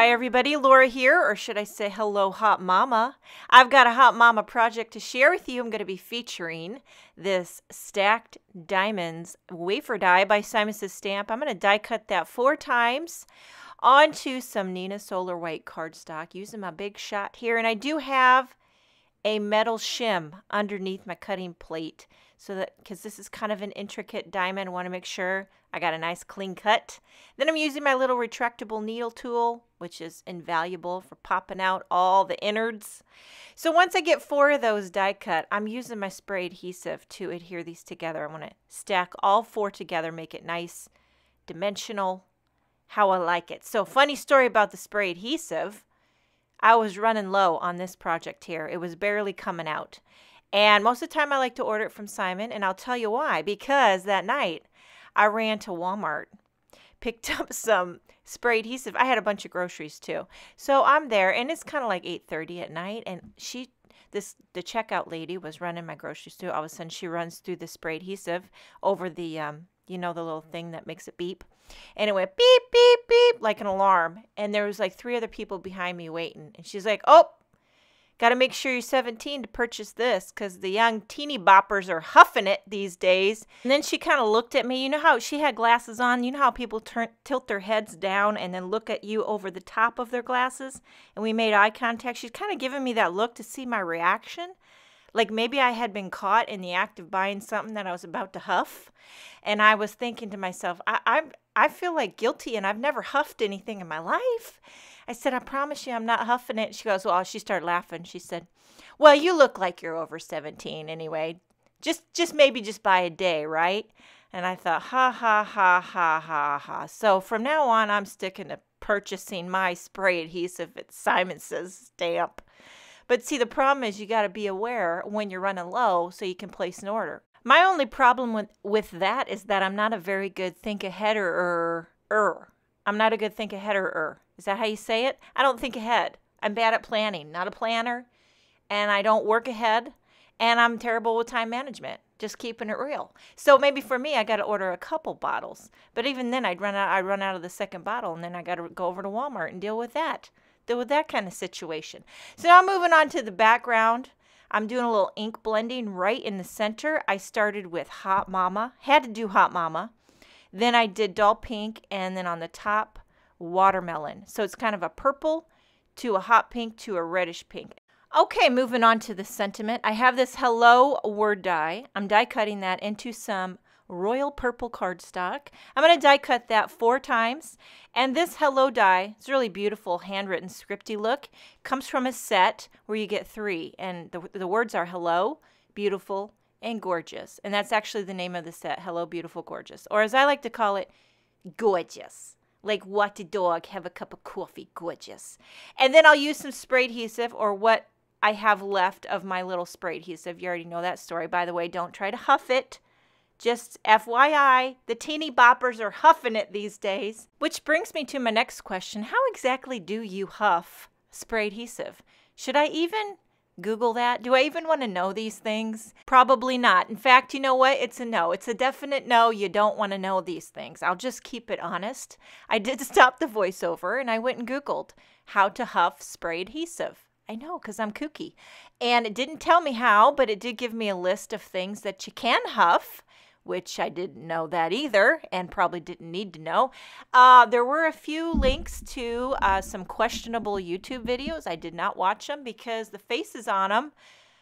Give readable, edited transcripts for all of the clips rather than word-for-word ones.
Hi everybody, Laura here, or should I say hello Hot Mama. I've got a Hot Mama project to share with you. I'm going to be featuring this Stacked Diamonds wafer die by Simon Says Stamp. I'm going to die cut that 4 times onto some Nina Solar White cardstock using my big shot here. And I do have a metal shim underneath my cutting plate, so that because this is kind of an intricate diamond, I want to make sure I got a nice clean cut. Then I'm using my little retractable needle tool, which is invaluable for popping out all the innards. So once I get 4 of those die cut, I'm using my spray adhesive to adhere these together. I want to stack all 4 together, make it nice, dimensional, how I like it. So funny story about the spray adhesive. I was running low on this project here. It was barely coming out. And most of the time I like to order it from Simon, and I'll tell you why. Because that night I ran to Walmart, picked up some spray adhesive. I had a bunch of groceries too. So I'm there, and it's kind of like 8:30 at night, and the checkout lady was running my groceries too. All of a sudden she runs through the spray adhesive over the you know, the little thing that makes it beep. And it went beep, beep, beep, like an alarm. And there was like 3 other people behind me waiting. And she's like, oh, got to make sure you're 17 to purchase this, because the young teeny boppers are huffing it these days. And then she kind of looked at me. You know how she had glasses on? You know how people tilt their heads down and then look at you over the top of their glasses? And we made eye contact. She's kind of giving me that look to see my reaction. Like maybe I had been caught in the act of buying something that I was about to huff. And I was thinking to myself, I feel like guilty, and I've never huffed anything in my life. I said, I promise you I'm not huffing it. She goes, well, she started laughing. She said, well, you look like you're over 17 anyway. Just maybe just by a day, right? And I thought, ha, ha, ha, ha, ha, ha. So from now on, I'm sticking to purchasing my spray adhesive at Simon Says Stamp. But see, the problem is you got to be aware when you're running low so you can place an order. My only problem with that is that I'm not a very good think-aheader-er. I'm not a good think-aheader-er. Is that how you say it? I don't think ahead. I'm bad at planning, not a planner. And I don't work ahead. And I'm terrible with time management, just keeping it real. So maybe for me, I got to order a couple bottles. But even then, I'd run out of the second bottle, and then I got to go over to Walmart and deal with that. Deal with that kind of situation. So now moving on to the background. I'm doing a little ink blending right in the center. I started with Hot Mama. Had to do Hot Mama. Then I did Dull Pink, and then on the top, Watermelon. So it's kind of a purple to a hot pink to a reddish pink. Okay, moving on to the sentiment. I have this Hello word die. I'm die cutting that into some royal purple cardstock. I'm going to die cut that 4 times. And this Hello die, it's really beautiful, handwritten, scripty look. Comes from a set where you get 3. And the words are hello, beautiful, and gorgeous. And that's actually the name of the set, Hello, Beautiful, Gorgeous. Or as I like to call it, gorgeous. Like what the dog, have a cup of coffee, gorgeous. And then I'll use some spray adhesive, or what I have left of my little spray adhesive. You already know that story. By the way, don't try to huff it. Just FYI, the teeny boppers are huffing it these days. Which brings me to my next question. How exactly do you huff spray adhesive? Should I even Google that? Do I even want to know these things? Probably not. In fact, you know what? It's a no. It's a definite no. You don't want to know these things. I'll just keep it honest. I did stop the voiceover, and I went and Googled how to huff spray adhesive. I know, because I'm kooky. And it didn't tell me how, but it did give me a list of things that you can huff, which I didn't know that either, and probably didn't need to know. There were a few links to some questionable YouTube videos. I did not watch them because the faces on them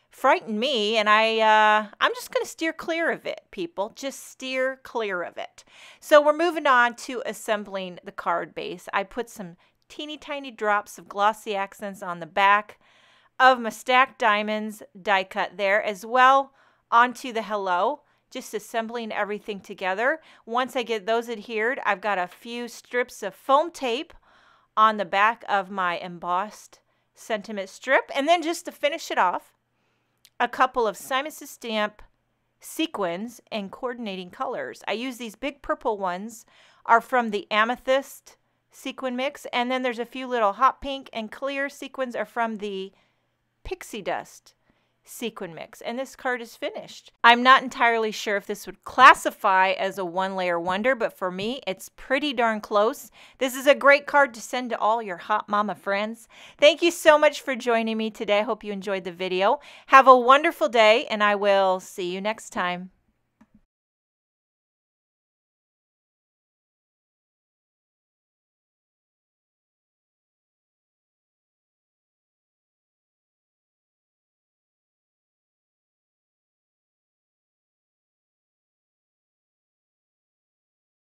frightened me, and I'm just going to steer clear of it, people. Just steer clear of it. So we're moving on to assembling the card base. I put some teeny tiny drops of glossy accents on the back of my Stacked Diamonds die cut there, as well onto the Hello. Just assembling everything together. Once I get those adhered, I've got a few strips of foam tape on the back of my embossed sentiment strip. And then just to finish it off, a couple of Simon Says Stamp sequins and coordinating colors. I use these big purple ones, are from the Amethyst sequin mix. And then there's a few little hot pink and clear sequins are from the Pixie Dust sequin mix, and this card is finished. I'm not entirely sure if this would classify as a one-layer wonder, but for me, it's pretty darn close. This is a great card to send to all your hot mama friends. Thank you so much for joining me today. I hope you enjoyed the video. Have a wonderful day, and I will see you next time.